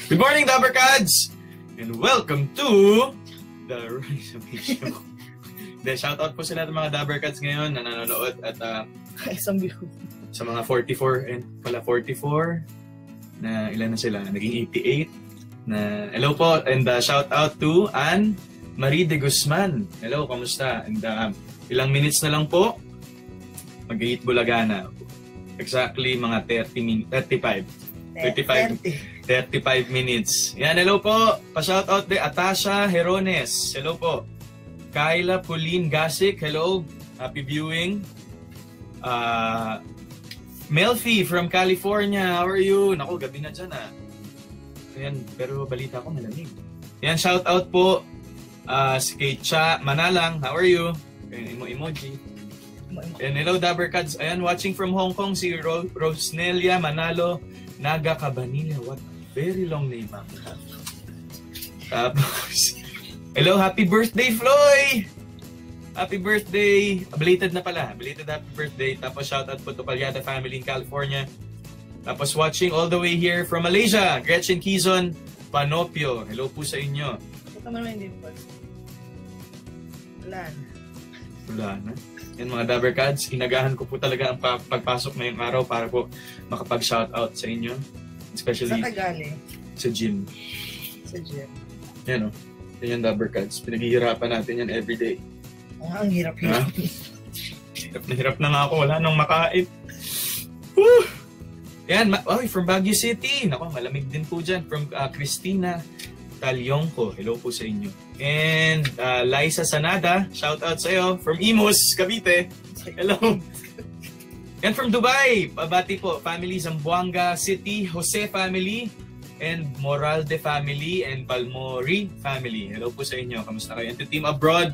Good morning, Dabbercads! And welcome to the Rise of Show. Shoutout po sa lahat ng mga Dabbercads ngayon na nanonood at isang view. Sa mga 44 and pala 44 na ilan na sila, naging 88 na hello po and shoutout to Anne Marie de Guzman. Hello, kamusta? And ilang minutes na lang po mag-8 Bulaga na. Exactly mga 35 minutes. Yan, hello po. Pa-shoutout de Atasha Herones. Hello po. Kyla Pauline Gasik. Hello. Happy viewing. Melfi from California. How are you? Naku, gabi na dyan Ayan, pero balita ko malamig. Yan, shoutout po kay Cha Manalang. How are you? Emoji. And hello, Dabbercads. Ayan, watching from Hong Kong si Rosnelia Manalo Naga Cabanilla. What a very long name, Tapos, hello, happy birthday, Floy! Happy birthday! Belated na pala. Belated happy birthday. Tapos shoutout po to Palyada family in California. Tapos watching all the way here from Malaysia, Gretchen Quizon Panopio. Hello po sa inyo. Ito naman hindi po. Wala na. Yan mga Dabbercads, inagahan ko po talaga ang pagpasok ngayong araw para po makapag-shoutout sa inyo. Especially sa gym. Sa gym. Yan Yan yung Dabbercads. Pinaghihirapan natin yan everyday. Ang hirap-hirap. Hirap na nga ako. Wala nang makain. Woo! Yan, from Baguio City. Naku, malamig din po dyan. From Christina Talyongko. Hello po sa inyo. And Liza Sanada, shout out sa iyo from Imus, Cavite. Hello. And from Dubai, pabati po, family Zamboanga City, Jose family, and Moralde family, and Balmori family. Hello po sa inyo. Kamusta kayo? And to team abroad.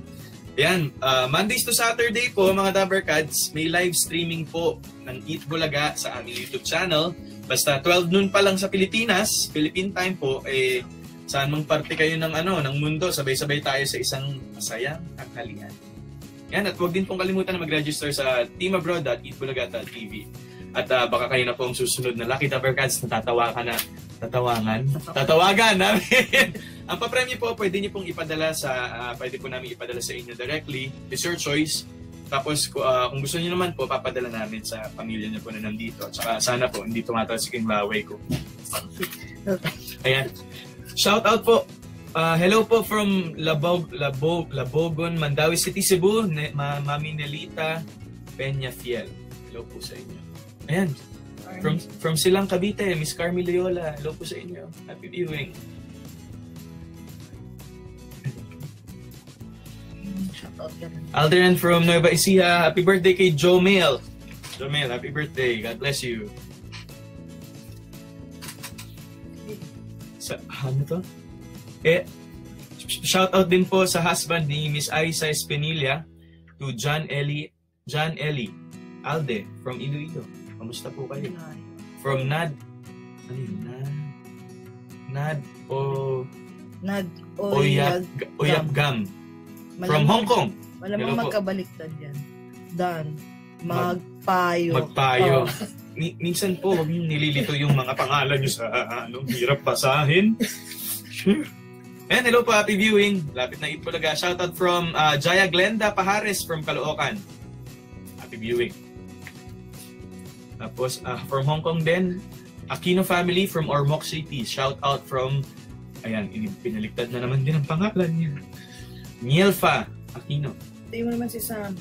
Yan, Mondays to Saturday po, mga Dabbercads, may live streaming po ng Eat Bulaga sa aming YouTube channel. Basta 12 noon pa lang sa Pilipinas, Philippine time po, saan mang parte kayo ng ng mundo, sabay-sabay tayo sa isang masayang tanghalian. Yan, at huwag din pong kalimutan na mag-register sa teamabroad.eatbulaga.tv. At baka kayo na po ang susunod na Lucky Dabbercads na tatawagan namin. Ang papremyo po, pwede niyo pong ipadala pwede po namin ipadala sa inyo directly. It's your choice. Tapos kung gusto niyo naman po, papadala namin sa pamilya niyo po na nandito. At saka sana po, hindi tumatalsik yung laway ko. Ayan. Shout out po. Hello po from Labogon, Mandawi City, Cebu. Mami Nelita Peña Fiel. Hello po sa inyo. Ayan. From Silang Cavite, Miss Carmi Loyola. Hello po sa inyo. Happy viewing. Shoutout ka na. Aldrin from Nueva Ecija, happy birthday kay Jomel. Jomel, happy birthday. God bless you. Ano to? Shoutout din po sa husband ni Miss Aisa Espinilla to John Eli Alde from Iloilo. Kamusta po kayo? From Nad Oyapgam from Hong Kong. Malamang magkabaliktad yan. Dan, magpayo. Oh. Minsan po, huwag niyong nililito yung mga pangalan niyo sa hirap basahin. And hello po, happy viewing. Lapit na Itbulaga. Shoutout from Jaya Glenda Pahares from Caloocan. Happy viewing. Tapos from Hong Kong din, Aquino family from Ormoc City. Shoutout from, ayan, pinaliktad na naman din ang pangalan niya. Mielfa Aquino. Tingin mo naman si Sam.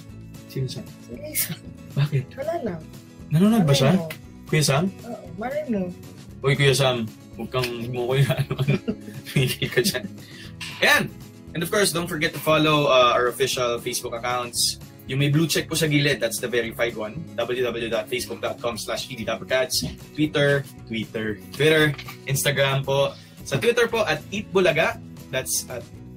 Sino Sam? Si Lisa. Bakit? Wala lang. Nanonood ba siya? Mo. Kuya Sam? Oo, malay mo. Uy, Kuya Sam, huwag kang mo kuya hindi ka dyan. Ayan! And of course, don't forget to follow our official Facebook accounts. Yung may blue check po sa gilid, that's the verified one. www.facebook.com/edtappercats. Twitter, Instagram po. Sa Twitter po, at Eatbulaga. That's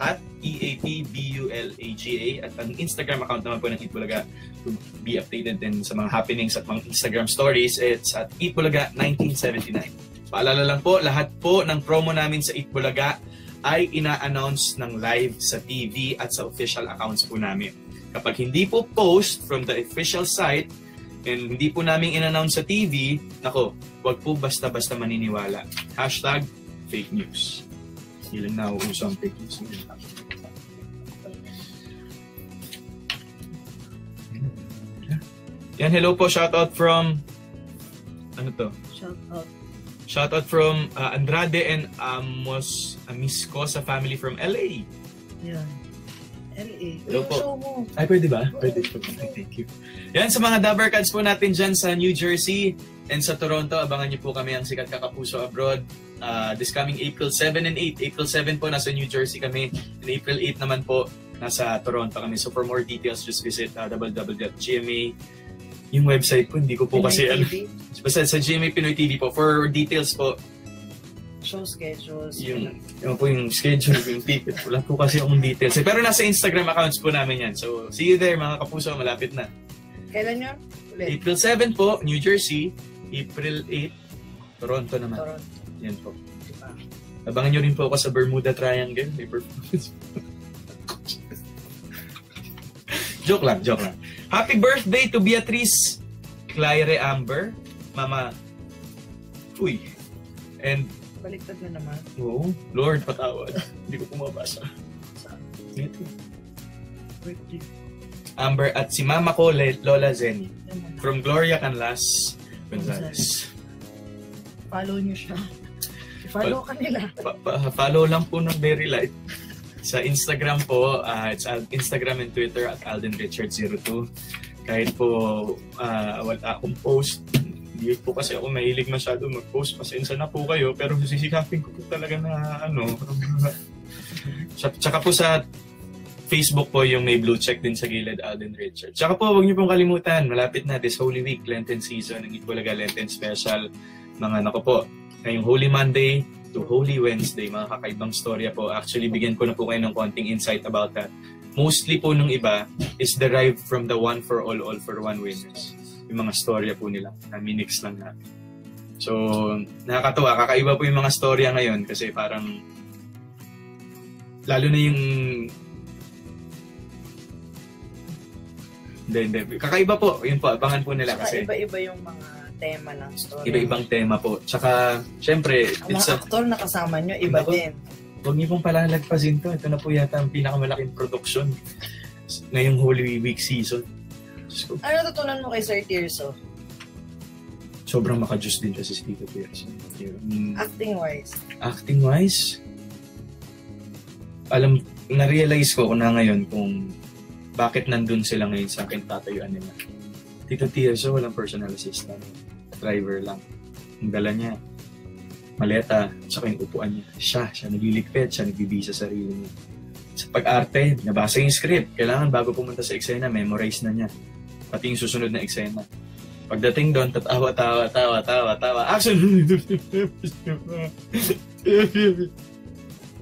at EATBULAGA. At ang Instagram account naman po ng Eatbulaga to be updated din sa mga happenings at mga Instagram stories. It's at Eatbulaga 1979. Paalala lang po, lahat po ng promo namin sa Eatbulaga ay ina-announce ng live sa TV at sa official accounts po namin. Kapag hindi po post from the official site and hindi po namin in-announce sa TV, nako, wag po basta-basta maniniwala. Hashtag fake news. Ilang nauuso ang fake news. Yan, hello po, shoutout from ano to? Shoutout from Andrade and Amisco sa family from LA. Yan. LA. Hello po. Show mo. Ay, pwede ba? Pwede po. Thank you. Yan, sa mga Dabbercats po natin dyan sa New Jersey and sa Toronto, abangan niyo po kami ang Sikat Kakapuso Abroad. This coming April 7 and 8. April 7 po, nasa New Jersey kami. And April 8 naman po, nasa Toronto kami. So for more details, just visit www.gma. Yung website po, hindi ko po kasi alam. Basta sa GMA Pinoy TV po. For details po, show schedules. Yung po yung schedule, yung ticket. Wala po kasi akong details. Pero nasa Instagram accounts po namin yan. So, see you there mga kapuso. Malapit na. Kailan yun? Ulit. April 7 po, New Jersey. April 8, Toronto naman. Toronto. Yan po. Diba? Abangan nyo rin po ako sa Bermuda Triangle. May performance. Joke lang. Happy birthday to Beatrice Claire Amber. Mama. Uy. And baliktad na naman. Oo. Lord, patawad. Hindi ko pumabasa. Ito. Birthday. Amber at si mama ko, Lola Zenny. From Gloria Canlas Gonzales. Follow nyo siya. Follow ka nila. Follow lang po ng Very Light. Sa Instagram po, it's Instagram and Twitter at AldenRichard02. Kahit po wala akong post, hindi po kasi ako mahilig masyado mag-post. Pasensya na po kayo, pero sisikapin ko po talaga na Tsaka po sa Facebook po yung may blue check din sa gilid, Alden Richard. Tsaka po, huwag niyo pong kalimutan, malapit na this Holy Week, Lenten season, ng Itbulaga Lenten Special. Mga nako po, ngayong Holy Monday to Holy Wednesday, mga kakaibang storya po. Actually, bigyan ko na po kayo ng konting insight about that. Mostly po nung iba is derived from the one for all for one winners. Yung mga storya po nila, minix lang natin. So, nakakatuwa, kakaiba po yung mga storya ngayon kasi parang lalo na yung hindi. Kakaiba po, yun po, abangan po nila kasi iba-iba yung mga tema ng story. Iba-ibang tema po. Tsaka, syempre, ang mga aktor na kasama nyo, iba din. Huwag niyo pong palalagpasin to. Ito na po yata ang pinakamalaking production ngayong Holy Week season. So, ano natutunan mo kay Sir Tirso? Sobrang maka-juice din kasi si Tito Tirso. Acting-wise? Acting-wise? Na-realize ko na ngayon kung bakit nandun sila ngayon sa akin tatayuan nila. Tito Tirso, walang personal assistant. Driver lang. Ang dala niya, maleta, saka yung upuan niya. Siya nagliligpit, siya nagbibisa sa sarili niya. Sa pag-arte, nabasa yung script. Kailangan bago pumunta sa eksena, memorize na niya. Pati yung susunod na eksena. Pagdating doon, tawa. Action!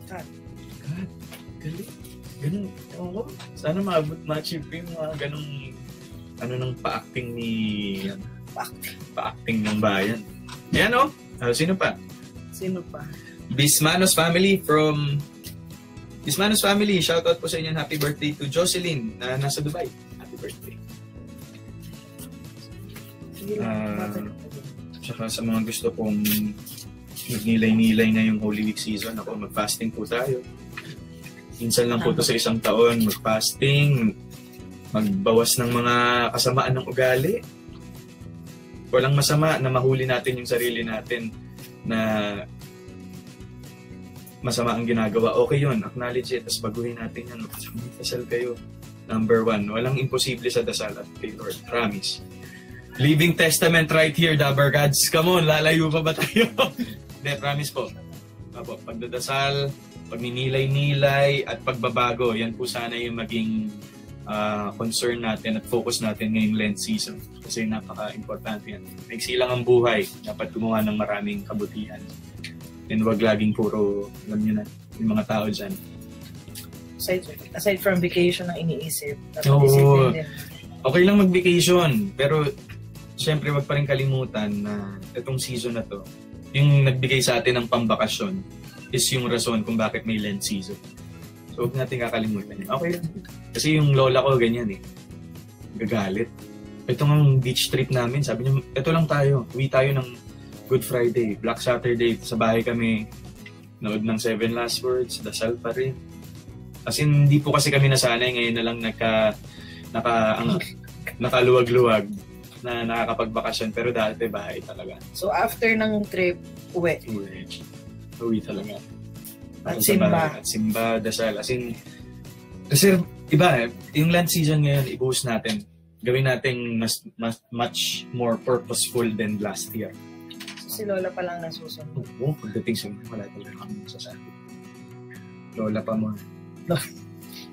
Cut. Galing. Ganun. Ewan ko. Sana ma-achieve yung mga ganung ng pa-acting ni... Pa-acting ng bayan. Yan o. Sino pa? Sino pa? Bismanos family from... Bismanos family, shoutout po sa inyo. Happy birthday to Jocelyn na nasa Dubai. Happy birthday. Sige lang. Tsaka sa mga gusto pong magnilay-nilay na yung Holy Week season, ako mag-fasting po tayo. Minsan lang po to sa isang taon, mag-fasting, magbawas ng mga kasamaan ng ugali. Walang masama na mahuli natin yung sarili natin na masama ang ginagawa. Okay yun, acknowledge it, tapos baguhin natin yan. Dasal kayo. Number 1, walang imposible sa dasal at kay Lord. Promise. Living Testament right here, Dabber Gods. Come on, lalayo pa ba tayo? Hindi, promise po. Apo, pagdadasal, pagninilay-nilay, at pagbabago, yan po sana yung maging concern natin at focus natin ngayong Lent season. Kasi napaka-importante yan. Naiksi lang ang buhay. Dapat gumawa ng maraming kabutihan. And wag laging puro, alam nyo na, yung mga tao dyan. Aside from vacation ang iniisip, Oo. isipin din. Okay lang mag-vacation, pero siyempre wag pa rin kalimutan na itong season na to, yung nagbigay sa atin ng pambakasyon is yung rason kung bakit may Lent season. So huwag natin kakalimutan yun. Okay lang. Kasi yung lola ko ganyan eh. Gagalit. Ito ng beach trip namin, sabi niya, ito lang tayo. Uwi tayo ng Good Friday, Black Saturday. Sa bahay kami, nood ng 7 Last Words, dasal pa rin. As in, hindi po kasi kami nasanay. Ngayon na lang nakaluwag-luwag na nakakapagbakasyon. Pero dati bahay talaga. So after ng trip, uwi. Uwi talaga. At simba. At simba, dasal. As in, kasi iba yung Lent season ngayon, i-boost natin. Gawin natin much more purposeful than last year. So si Lola pa lang nasusunod. Oo, pagdating sa mga wala talaga kami masasabi. Lola pa mo.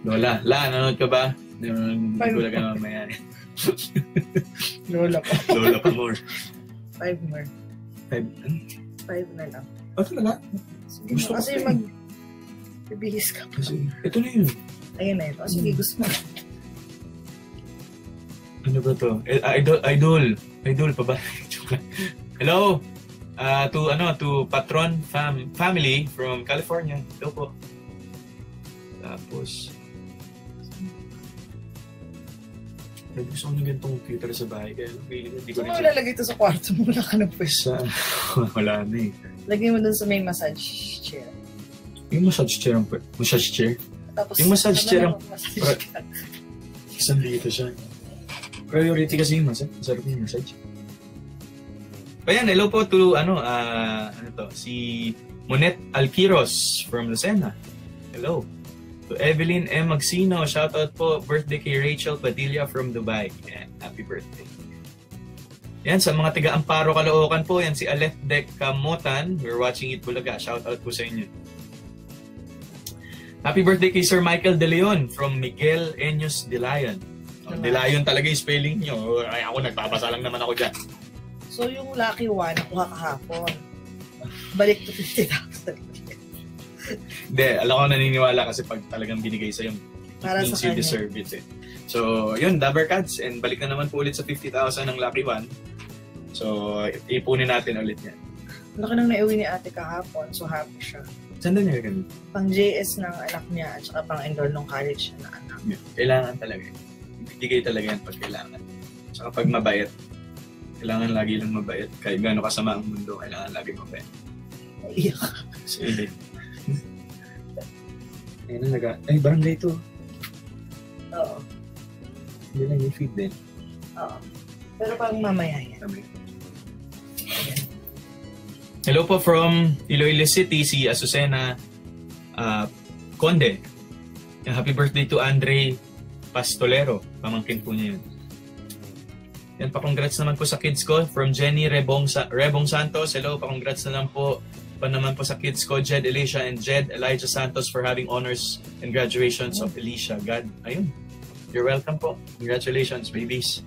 Lola, nanonood ka ba? Nagula ka naman maya. Lola pa. Lola pa more. 5 more. 5 na lang. Oh, talaga? Sige, Gusto kasi ko bibihis ka pa. Kasi, ito na yun. Ayun na ito. Sige, gusto mo. Ano ba to? Idol pa ba? Hello! To Patron family from California. Hello po. Tapos, gusto ko ng ganitong computer sa bahay. Kaya hindi ko So, lalagay ito sa kwarto mo. Wala ka ng pwesta. Wala na eh. Lagay mo dun sa may massage chair. Yung massage chair Tapos, yung massage chair ang... massage ka. Isang dito siya. Priority kasi yung massage. Masarap yung massage. Ayan, hello po to, si Monet Alquiros from Lucena. Hello. To Evelyn M. Magsino, shoutout po. Birthday kay Rachel Padilla from Dubai. Ayan, happy birthday. Yan, sa mga taga-Amparo Caloocan po, yan si Aleth Dec Camotan. We're watching it Bulaga. Shoutout po sa inyo. Happy birthday kay Sir Michael De Leon from Miguel Enyos De Leon. De Leon talaga yung spelling nyo. Ay, ako nagbabasa lang naman ako dyan. So, yung lucky one, nakuha kahapon. Balik to 50,000. Hindi, alam ko naniniwala kasi pag talagang binigay sa'yo, Para means sa you kanya. deserve it eh. So, yun, Dabber Cats. And balik na naman po ulit sa 50,000 ng lucky one. So, ipunin natin ulit yan. Laki nang naiuwi ni ate kahapon, so happy siya. Saan na niya ganun? Pang JS ng anak niya at saka pang enroll ng college niya na anak. Kailangan talaga. Ibigay talaga yan pag kailangan. Saka pag mabait. Kailangan lagi lang mabait. Kahit gaano kasama ang mundo, kailangan lagi mabait. Iyak. So, yun eh. Ayun na ay, barangay ito. Oo. Hindi lang yung feed din. Oo. Pero pang mamaya yan. Hello po from Iloilo City, si Azucena Conde. Happy birthday to Andre Pastolero. Pamangkin po niya yun. Yan, pa-congrats naman po sa kids ko from Jenny Rebong Santos. Hello, pa-congrats na lang po pa naman po sa kids ko, Jed Alicia and Jed Elijah Santos for having honors and graduations of Alicia. God, ayun. You're welcome po. Congratulations, babies.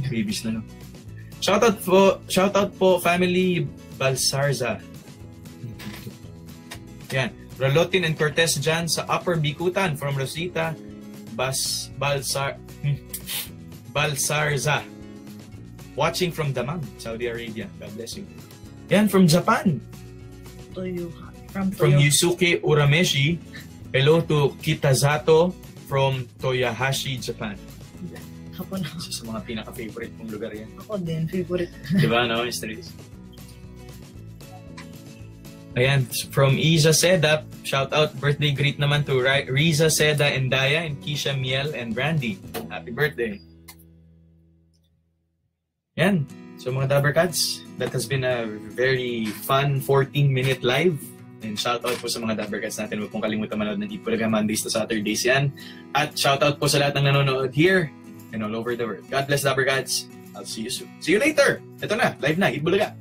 Babies na, no? Shoutout po, family Balsarza. Yan. Rolotin and Cortez dyan sa Upper Bikutan from Rosita Balsarza. Watching from Damam, Saudi Arabia. God bless you. Yan, from Japan. From Yusuke Urameshi. Hello to Kitazato from Toyohashi, Japan. Ako na. Isa sa mga pinaka-favorite kong lugar yan. Ako din, favorite. Diba, no, Mr. Riz? Ayan, from Iza Seda, shout out, birthday greet naman to Riza Seda and Daya and Keisha Miel and Brandy. Happy birthday. Yan. So mga Dabbercats, that has been a very fun 14-minute live. And shout out po sa mga Dabbercats natin. Huwag pong kalimutan manood ng Eat Bulaga Mondays to Saturdays yan. At shout out po sa lahat ng nanonood here and all over the world. God bless Dabbercats. I'll see you soon. See you later. Ito na, live na, Eat Bulaga.